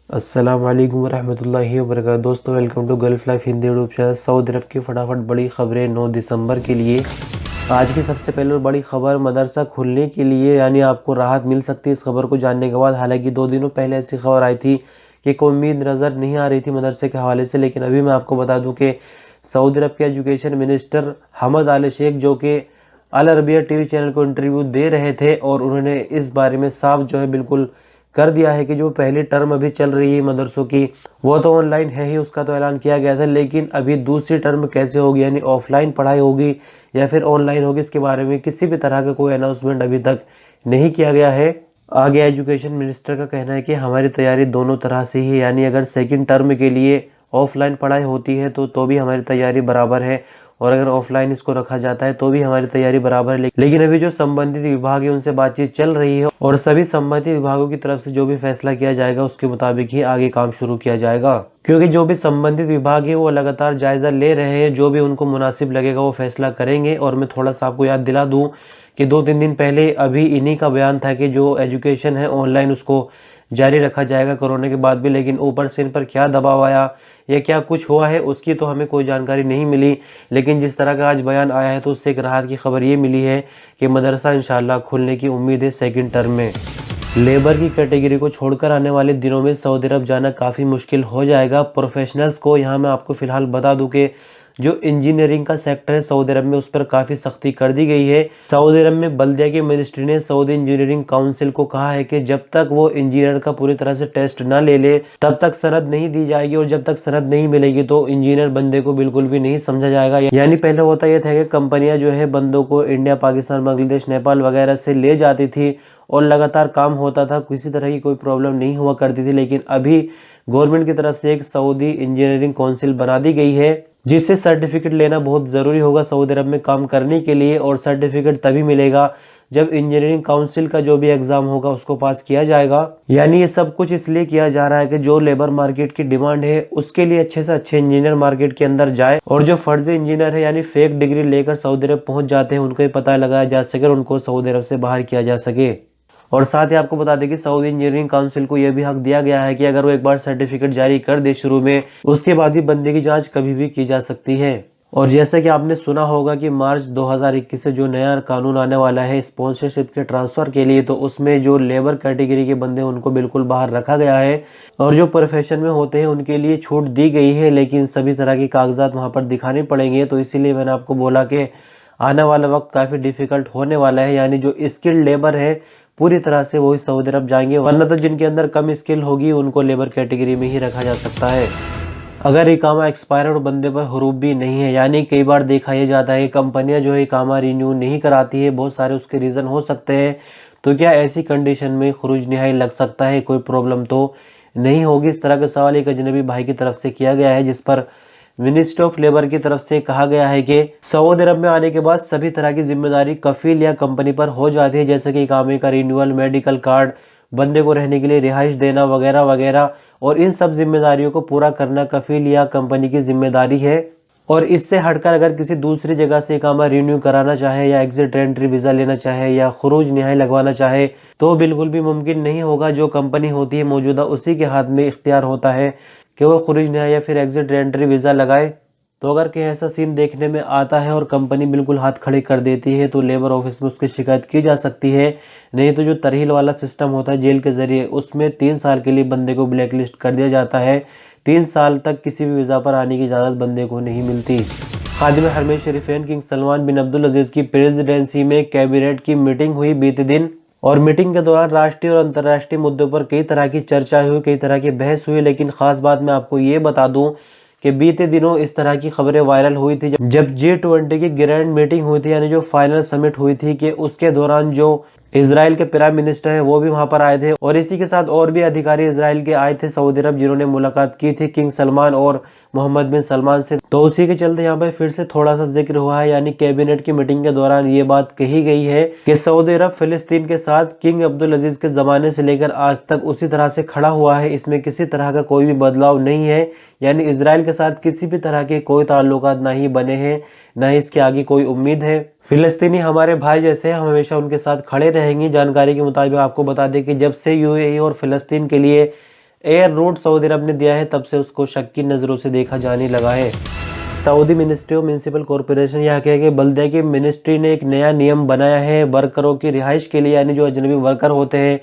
अस्सलाम वालेकुम रहमतुल्लाहि व बरकातहू। दोस्तों, welcome to Gulf Life Hindi YouTube channel. Saudi Arab की फटाफट बड़ी खबरें 9 दिसंबर के लिए। आज की सबसे पहले और बड़ी खबर, मदरसा खुलने के लिए यानी आपको राहत मिल सकती है इस खबर को जानने के बाद। हालांकि 2 दिनों पहले ऐसी खबर आई थी कि कोई उम्मीद नज़र नहीं आ रही थी मदरसे के हवाले से, लेकिन अभी मैं आपको बता दूं कि सऊदी अरब के एजुकेशन मिनिस्टर हमद आल शेख, जो कि अल अरबिया टीवी चैनल को इंटरव्यू दे रहे थे, और उन्होंने इस बारे में साफ जो है बिल्कुल कर दिया है कि जो पहली टर्म अभी चल रही है मदरसों की, वो तो ऑनलाइन है ही, उसका तो ऐलान किया गया था। लेकिन अभी दूसरी टर्म कैसे होगी, यानी ऑफलाइन पढ़ाई होगी या फिर ऑनलाइन होगी, इसके बारे में किसी भी तरह का कोई अनाउंसमेंट अभी तक नहीं किया गया है। आगे एजुकेशन मिनिस्टर का कहना है कि हमारी तैयारी दोनों तरह से ही है, यानी अगर सेकंड टर्म के लिए ऑफलाइन पढ़ाई होती है तो भी हमारी तैयारी बराबर है, और अगर ऑफलाइन इसको रखा जाता है तो भी हमारी तैयारी बराबर है। लेकिन अभी जो संबंधित विभाग है उनसे बातचीत चल रही है, और सभी संबंधित विभागों की तरफ से जो भी फैसला किया जाएगा उसके मुताबिक ही आगे काम शुरू किया जाएगा। क्योंकि जो भी संबंधित विभाग है वो लगातार जायजा ले रहे हैं, जो भी उनको मुनासिब लगेगा वो फैसला करेंगे। और मैं थोड़ा सा आपको याद दिला दूं कि 2-3 दिन पहले अभी इन्हीं का बयान था कि जो एजुकेशन है ऑनलाइन उसको जारी रखा जाएगा कोरोना के बाद भी। लेकिन ऊपर से इन पर क्या दबाव आया या क्या कुछ हुआ है उसकी तो हमें कोई जानकारी नहीं मिली। लेकिन जिस तरह का आज बयान आया है तो उससे एक राहत की खबर ये मिली है कि मदरसा इंशाल्लाह खुलने की उम्मीद है सेकंड टर्म में। लेबर की कैटेगरी को छोड़कर आने वाले दिनों में सऊदी अरब जाना काफ़ी मुश्किल हो जाएगा प्रोफेशनल्स को। यहाँ मैं आपको फ़िलहाल बता दूं कि जो इंजीनियरिंग का सेक्टर है सऊदी अरब में, उस पर काफ़ी सख्ती कर दी गई है। सऊदी अरब में बल्दिया की मिनिस्ट्री ने सऊदी इंजीनियरिंग काउंसिल को कहा है कि जब तक वो इंजीनियर का पूरी तरह से टेस्ट ना ले ले तब तक सनद नहीं दी जाएगी, और जब तक सनद नहीं मिलेगी तो इंजीनियर बंदे को बिल्कुल भी नहीं समझा जाएगा। यानी पहले होता यह था कि कंपनियां जो है बंदों को इंडिया, पाकिस्तान, बांग्लादेश, नेपाल वगैरह से ले जाती थी और लगातार काम होता था, किसी तरह की कोई प्रॉब्लम नहीं हुआ करती थी। लेकिन अभी गवर्नमेंट की तरफ से एक सऊदी इंजीनियरिंग काउंसिल बना दी गई है, जिससे सर्टिफिकेट लेना बहुत ज़रूरी होगा सऊदी अरब में काम करने के लिए। और सर्टिफिकेट तभी मिलेगा जब इंजीनियरिंग काउंसिल का जो भी एग्ज़ाम होगा उसको पास किया जाएगा। यानी ये सब कुछ इसलिए किया जा रहा है कि जो लेबर मार्केट की डिमांड है उसके लिए अच्छे से अच्छे इंजीनियर मार्केट के अंदर जाए, और जो फर्जी इंजीनियर है यानी फेक डिग्री लेकर सऊदी अरब पहुंच जाते हैं उनको पता लगाया जा सके और उनको सऊदी अरब से बाहर किया जा सके। और साथ ही आपको बता दें कि सऊदी इंजीनियरिंग काउंसिल को यह भी हक दिया गया है कि अगर वो एक बार सर्टिफिकेट जारी कर दे शुरू में, उसके बाद भी बंदे की जांच कभी भी की जा सकती है। और जैसा कि आपने सुना होगा कि मार्च 2021 से जो नया कानून आने वाला है स्पॉन्सरशिप के ट्रांसफ़र के लिए, तो उसमें जो लेबर कैटेगरी के बंदे उनको बिल्कुल बाहर रखा गया है, और जो प्रोफेशन में होते हैं उनके लिए छूट दी गई है, लेकिन सभी तरह के कागजात वहाँ पर दिखाने पड़ेंगे। तो इसीलिए मैंने आपको बोला कि आने वाला वक्त काफ़ी डिफ़िकल्ट होने वाला है। यानी जो स्किल्ड लेबर है पूरी तरह से वही सऊदी अरब जाएंगे, वरना तो जिनके अंदर कम स्किल होगी उनको लेबर कैटेगरी में ही रखा जा सकता है। अगर इकामा एक्सपायर और बंदे पर हरूफ भी नहीं है, यानी कई बार देखा यह जाता है कंपनियां जो है इकामा रिन्यू नहीं कराती है, बहुत सारे उसके रीज़न हो सकते हैं। तो क्या ऐसी कंडीशन में खुरूज निहाई लग सकता है, कोई प्रॉब्लम तो नहीं होगी? इस तरह का सवाल एक अजनबी भाई की तरफ से किया गया है, जिस पर मिनिस्ट्री ऑफ लेबर की तरफ से कहा गया है कि सऊदी अरब में आने के बाद सभी तरह की जिम्मेदारी कफील या कंपनी पर हो जाती है, जैसे कि इकामे का रिन्यूअल, मेडिकल कार्ड, बंदे को रहने के लिए रिहाइश देना वगैरह वगैरह। और इन सब जिम्मेदारियों को पूरा करना कफील या कंपनी की जिम्मेदारी है। और इससे हटकर अगर किसी दूसरी जगह से इकामा रिन्यू कराना चाहे या एग्जिट एंट्री वीज़ा लेना चाहे या खुरूज निहाई लगवाना चाहे तो बिल्कुल भी मुमकिन नहीं होगा। जो कंपनी होती है मौजूदा उसी के हाथ में इख्तियार होता है कि वो खुरूज निहाई या फिर एग्जिट एंट्री वीज़ा लगाए। तो अगर कहीं ऐसा सीन देखने में आता है और कंपनी बिल्कुल हाथ खड़े कर देती है तो लेबर ऑफिस में उसकी शिकायत की जा सकती है। नहीं तो जो तरहील वाला सिस्टम होता है जेल के ज़रिए, उसमें 3 साल के लिए बंदे को ब्लैक लिस्ट कर दिया जाता है। 3 साल तक किसी भी वीज़ा पर आने की इजाज़त बंदे को नहीं मिलती। खादिम हरमैन शरीफैन किंग सलमान बिन अब्दुल अजीज़ की प्रेसिडेंसी में कैबिनेट की मीटिंग हुई बीते दिन, और मीटिंग के दौरान राष्ट्रीय और अंतर्राष्ट्रीय मुद्दों पर कई तरह की चर्चा हुई, कई तरह की बहस हुई। लेकिन ख़ास बात मैं आपको ये बता दूं कि बीते दिनों इस तरह की खबरें वायरल हुई थी जब G20 की ग्रैंड मीटिंग हुई थी, यानी जो फाइनल समिट हुई थी, कि उसके दौरान जो इजराइल के प्राइम मिनिस्टर हैं वो भी वहां पर आए थे, और इसी के साथ और भी अधिकारी इजराइल के आए थे सऊदी अरब, जिन्होंने मुलाकात की थी किंग सलमान और मोहम्मद बिन सलमान से। तो उसी के चलते यहाँ पर फिर से थोड़ा सा जिक्र हुआ है, यानी कैबिनेट की मीटिंग के दौरान ये बात कही गई है कि सऊदी अरब फिलिस्तीन के साथ किंग अब्दुल अजीज के ज़माने से लेकर आज तक उसी तरह से खड़ा हुआ है, इसमें किसी तरह का कोई भी बदलाव नहीं है। यानी इजराइल के साथ किसी भी तरह के कोई ताल्लुकात ना ही बने हैं, ना ही इसके आगे कोई उम्मीद है। फिलिस्तीनी हमारे भाई जैसे हैं, हम हमेशा उनके साथ खड़े रहेंगे। जानकारी के मुताबिक आपको बता दें कि जब से यूएई और फिलिस्तीन के लिए एयर रूट सऊदी अरब ने दिया है, तब से उसको शक की नज़रों से देखा जाने लगा है। Saudi ministry of municipal corporation यहाँ के बल्दिया की मिनिस्ट्री ने एक नया नियम बनाया है वर्करों की रिहाइश के लिए, यानी जो अजनबी वर्कर होते हैं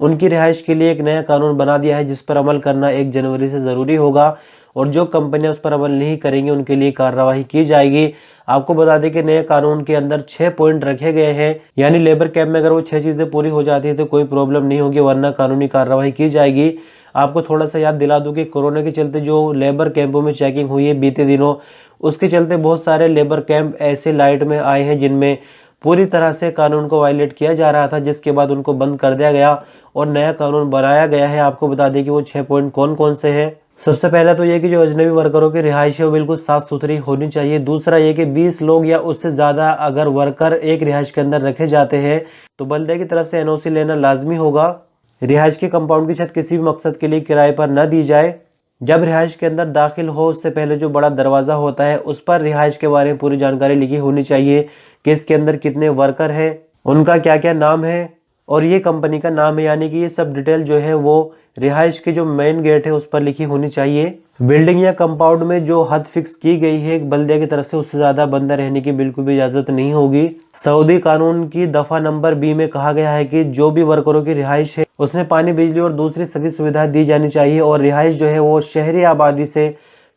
उनकी रिहाइश के लिए एक नया कानून बना दिया है, जिस पर अमल करना 1 जनवरी से ज़रूरी होगा और जो कंपनियां उस पर अमल नहीं करेंगी उनके लिए कार्रवाई की जाएगी। आपको बता दें कि नए कानून के अंदर 6 पॉइंट रखे गए हैं, यानी लेबर कैंप में अगर वो 6 चीज़ें पूरी हो जाती है तो कोई प्रॉब्लम नहीं होगी, वरना कानूनी कार्रवाई की जाएगी। आपको थोड़ा सा याद दिला दूं कि कोरोना के चलते जो लेबर कैंपों में चेकिंग हुई है बीते दिनों, उसके चलते बहुत सारे लेबर कैंप ऐसे लाइट में आए हैं जिनमें पूरी तरह से कानून को वायलेट किया जा रहा था, जिसके बाद उनको बंद कर दिया गया और नया कानून बनाया गया है। आपको बता दें कि वो 6 पॉइंट कौन कौन से हैं। सबसे पहला तो ये कि जो अजनबी वर्करों की रिहाइश है वो बिल्कुल साफ सुथरी होनी चाहिए। दूसरा ये कि 20 लोग या उससे ज़्यादा अगर वर्कर एक रिहाइश के अंदर रखे जाते हैं तो बल्दे की तरफ से एनओसी लेना लाजमी होगा। रिहाइश के कंपाउंड की छत किसी भी मकसद के लिए किराए पर न दी जाए। जब रिहाइश के अंदर दाखिल हो उससे पहले जो बड़ा दरवाज़ा होता है उस पर रिहाइश के बारे में पूरी जानकारी लिखी होनी चाहिए कि इसके अंदर कितने वर्कर हैं, उनका क्या क्या नाम है और ये कंपनी का नाम है, यानी कि ये सब डिटेल जो है वो रिहाइश के जो मेन गेट है उस पर लिखी होनी चाहिए। बिल्डिंग या कंपाउंड में जो हद फिक्स की गई है एक बल्दिया की तरफ से उससे ज़्यादा बंदा रहने की बिल्कुल भी इजाज़त नहीं होगी। सऊदी कानून की दफ़ा नंबर बी में कहा गया है कि जो भी वर्करों की रिहाइश है उसमें पानी, बिजली और दूसरी सभी सुविधाएं दी जानी चाहिए और रिहाइश जो है वो शहरी आबादी से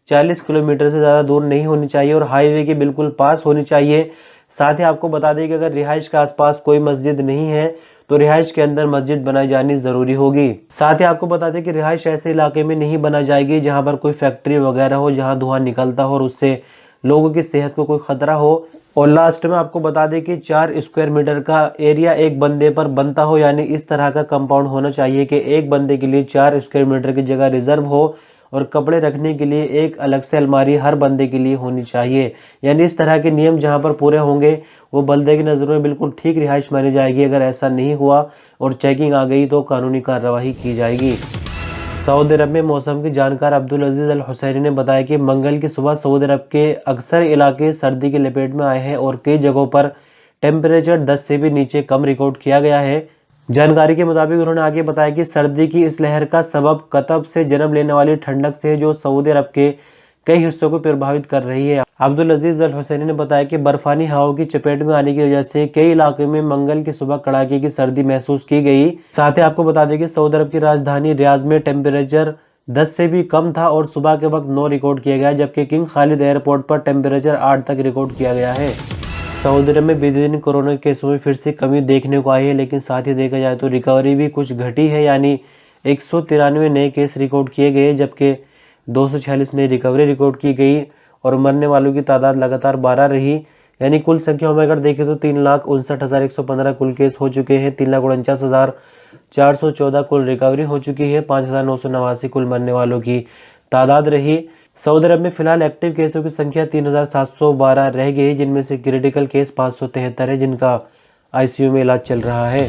40 किलोमीटर से ज़्यादा दूर नहीं होनी चाहिए और हाईवे के बिल्कुल पास होनी चाहिए। साथ ही आपको बता दें कि अगर रिहाइश के आसपास कोई मस्जिद नहीं है तो रिहाइश के अंदर मस्जिद बनाई जानी ज़रूरी होगी। साथ ही आपको बता दें कि रिहाइश ऐसे इलाके में नहीं बनाई जाएगी जहां पर कोई फैक्ट्री वगैरह हो, जहां धुआं निकलता हो और उससे लोगों की सेहत को कोई खतरा हो। और लास्ट में आपको बता दें कि 4 स्क्वायर मीटर का एरिया एक बंदे पर बनता हो, यानी इस तरह का कंपाउंड होना चाहिए कि एक बंदे के लिए 4 स्क्वायर मीटर की जगह रिजर्व हो और कपड़े रखने के लिए एक अलग से अलमारी हर बंदे के लिए होनी चाहिए। यानी इस तरह के नियम जहां पर पूरे होंगे वो बल्दे की नज़रों में बिल्कुल ठीक रिहाइश मानी जाएगी। अगर ऐसा नहीं हुआ और चेकिंग आ गई तो कानूनी कार्रवाई की जाएगी। सऊदी अरब में मौसम की जानकार अब्दुल अजीज़ अल हुसैनी ने बताया कि मंगल की सुबह सऊदी अरब के अक्सर इलाके सर्दी की लपेट में आए हैं और कई जगहों पर टेम्परेचर 10 से भी नीचे कम रिकॉर्ड किया गया है। जानकारी के मुताबिक उन्होंने आगे बताया कि सर्दी की इस लहर का सबब कतब से जन्म लेने वाली ठंडक से जो सऊदी अरब के कई हिस्सों को प्रभावित कर रही है। अब्दुल अजीज़ अल हुसैनी ने बताया कि बर्फानी हवाओं की चपेट में आने की वजह से कई इलाकों में मंगल की सुबह कड़ाके की सर्दी महसूस की गई। साथ ही आपको बता दें कि सऊदी अरब की राजधानी रियाद में टेम्परेचर 10 से भी कम था और सुबह के वक्त 9 रिकॉर्ड किया गया, जबकि किंग खालिद एयरपोर्ट पर टेम्परेचर 8 तक रिकॉर्ड किया गया है। सऊदी अरब में बीते दिन कोरोना के केसों में फिर से कमी देखने को आई है, लेकिन साथ ही देखा जाए तो रिकवरी भी कुछ घटी है, यानी 193 नए केस रिकॉर्ड किए गए जबकि 246 नई रिकवरी रिकॉर्ड की गई और मरने वालों की तादाद लगातार 12 रही। यानी कुल संख्या में अगर देखें तो 3,59,115 कुल केस हो चुके हैं, 3,49,414 कुल रिकवरी हो चुकी है, 5,989 कुल मरने वालों की तादाद रही। सऊदी अरब में फिलहाल एक्टिव केसों की संख्या 3,712 रह गई, जिनमें से क्रिटिकल केस 573 है जिनका आईसीयू में इलाज चल रहा है।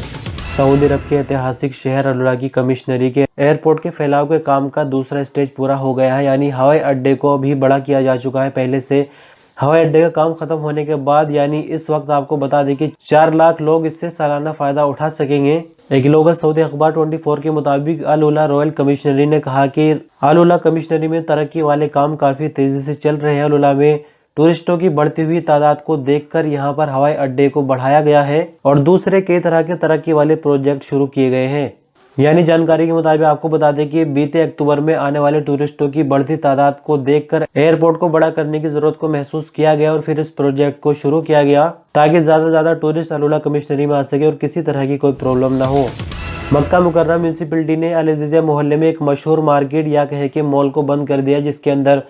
सऊदी अरब के ऐतिहासिक शहर अल-उला की कमिश्नरी के एयरपोर्ट के फैलाव के काम का दूसरा स्टेज पूरा हो गया है, यानी हवाई अड्डे को भी बड़ा किया जा चुका है। पहले से हवाई अड्डे का काम खत्म होने के बाद यानी इस वक्त आपको बता दें कि 4 लाख लोग इससे सालाना फ़ायदा उठा सकेंगे। एक लोकल सऊदी अखबार 24 के मुताबिक अल-उला रॉयल कमिश्नरी ने कहा कि अल-उला कमिश्नरी में तरक्की वाले काम काफ़ी तेज़ी से चल रहे हैं। अल-उला में टूरिस्टों की बढ़ती हुई तादाद को देखकर यहां पर हवाई अड्डे को बढ़ाया गया है और दूसरे कई तरह के तरक्की वाले प्रोजेक्ट शुरू किए गए हैं। यानी जानकारी के मुताबिक आपको बता दें कि बीते अक्टूबर में आने वाले टूरिस्टों की बढ़ती तादाद को देखकर एयरपोर्ट को बड़ा करने की जरूरत को महसूस किया गया और फिर इस प्रोजेक्ट को शुरू किया गया ताकि ज्यादा से ज्यादा टूरिस्ट अल-उला कमिश्नरी में आ सके और किसी तरह की कोई प्रॉब्लम ना हो। मक्का मुकर्रम म्यूनसिपलिटी ने अल-अज़ीज़िया मोहल्ले में एक मशहूर मार्केट या कहे कि मॉल को बंद कर दिया, जिसके अंदर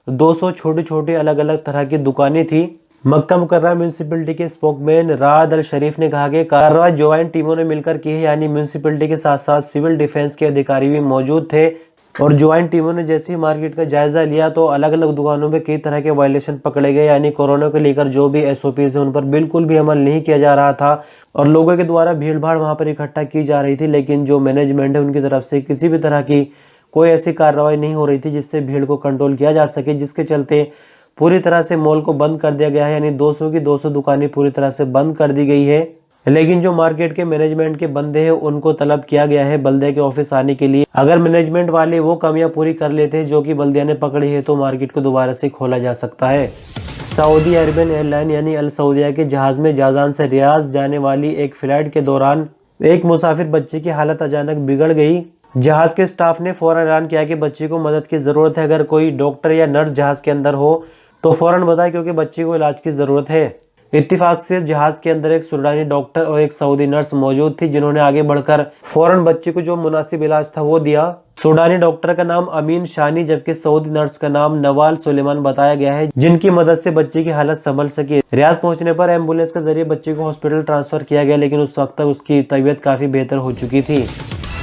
200 छोटी छोटी अलग अलग तरह की दुकानें थी। मक्का मुकर्रम म्यूनसिपलिटी के स्पोकमैन राद अल शरीफ ने कहा कि कार्रवाई ज्वाइंट टीमों ने मिलकर की है, यानी म्यूनसिपलिटी के साथ साथ सिविल डिफेंस के अधिकारी भी मौजूद थे और ज्वाइंट टीमों ने जैसे ही मार्केट का जायजा लिया तो अलग अलग दुकानों में कई तरह के वायलेशन पकड़े गए, यानी कोरोना को लेकर जो भी SOPs है उन पर बिल्कुल भी अमल नहीं किया जा रहा था और लोगों के द्वारा भीड़ भाड़ वहां पर इकट्ठा की जा रही थी, लेकिन जो मैनेजमेंट है उनकी तरफ से किसी भी तरह की कोई ऐसी कार्रवाई नहीं हो रही थी जिससे भीड़ को कंट्रोल किया जा सके, जिसके चलते पूरी तरह से मॉल को बंद कर दिया गया है। यानी 200 की 200 दुकानें पूरी तरह से बंद कर दी गई है। लेकिन जो मार्केट के मैनेजमेंट के बंदे हैं उनको तलब किया गया है बल्दिया के ऑफिस आने के लिए। अगर मैनेजमेंट वाले वो कमियां पूरी कर लेते हैं जो कि बल्दिया ने पकड़ी है तो मार्केट को दोबारा से खोला जा सकता है। सऊदी अरबियन एयरलाइन यानी अल सऊदिया के जहाज में जाजान से रियाज जाने वाली एक फ्लाइट के दौरान एक मुसाफिर बच्चे की हालत अचानक बिगड़ गई। जहाज के स्टाफ ने फौरन ऐलान किया कि बच्चे को मदद की जरूरत है। अगर कोई डॉक्टर या नर्स जहाज के अंदर हो तो फौरन बताए क्योंकि बच्चे को इलाज की जरूरत है। इत्तेफाक से जहाज के अंदर एक सूडानी डॉक्टर और एक सऊदी नर्स मौजूद थी जिन्होंने आगे बढ़कर फौरन बच्चे को जो मुनासिब इलाज था वो दिया। सूडानी डॉक्टर का नाम अमीन शानी जबकि सऊदी नर्स का नाम नवाल सुलेमान बताया गया है, जिनकी मदद से बच्चे की हालत संभल सकी। रियाज पहुंचने पर एम्बुलेंस के जरिए बच्चे को हॉस्पिटल ट्रांसफर किया गया, लेकिन उस वक्त तक उसकी तबीयत काफी बेहतर हो चुकी थी।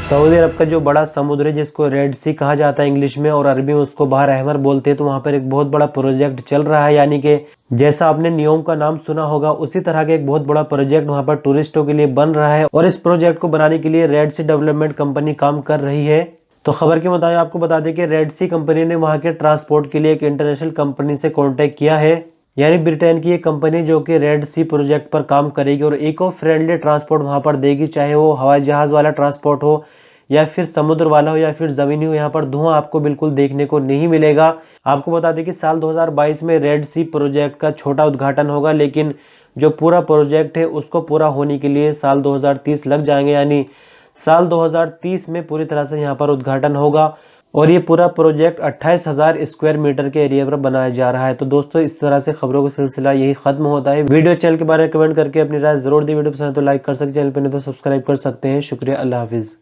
सऊदी अरब का जो बड़ा समुद्र है जिसको रेड सी कहा जाता है इंग्लिश में और अरबी में उसको बहर अहमर बोलते हैं, तो वहाँ पर एक बहुत बड़ा प्रोजेक्ट चल रहा है। यानी कि जैसा आपने नियोम का नाम सुना होगा उसी तरह का एक बहुत बड़ा प्रोजेक्ट वहाँ पर टूरिस्टों के लिए बन रहा है और इस प्रोजेक्ट को बनाने के लिए रेड सी डेवलपमेंट कंपनी काम कर रही है। तो खबर के मुताबिक आपको बता दें कि रेड सी कंपनी ने वहाँ के ट्रांसपोर्ट के लिए एक इंटरनेशनल कंपनी से कॉन्टेक्ट किया है, यानी ब्रिटेन की एक कंपनी जो कि रेड सी प्रोजेक्ट पर काम करेगी और इको फ्रेंडली ट्रांसपोर्ट वहाँ पर देगी, चाहे वो हवाई जहाज वाला ट्रांसपोर्ट हो या फिर समुद्र वाला हो या फिर जमीनी हो। यहाँ पर धुआं आपको बिल्कुल देखने को नहीं मिलेगा। आपको बता दें कि साल 2022 में रेड सी प्रोजेक्ट का छोटा उद्घाटन होगा, लेकिन जो पूरा प्रोजेक्ट है उसको पूरा होने के लिए साल 2030 लग जाएंगे, यानी साल 2030 में पूरी तरह से यहाँ पर उद्घाटन होगा और ये पूरा प्रोजेक्ट 28,000 स्क्वायर मीटर के एरिया पर बनाया जा रहा है। तो दोस्तों इस तरह से खबरों का सिलसिला यही खत्म होता है। वीडियो चैनल के बारे में कमेंट करके अपनी राय जरूर दी। वीडियो पसंद तो लाइक कर सकते हैं, चैनल पर नहीं तो सब्सक्राइब कर सकते हैं। शुक्रिया, अल्लाह हाफिज।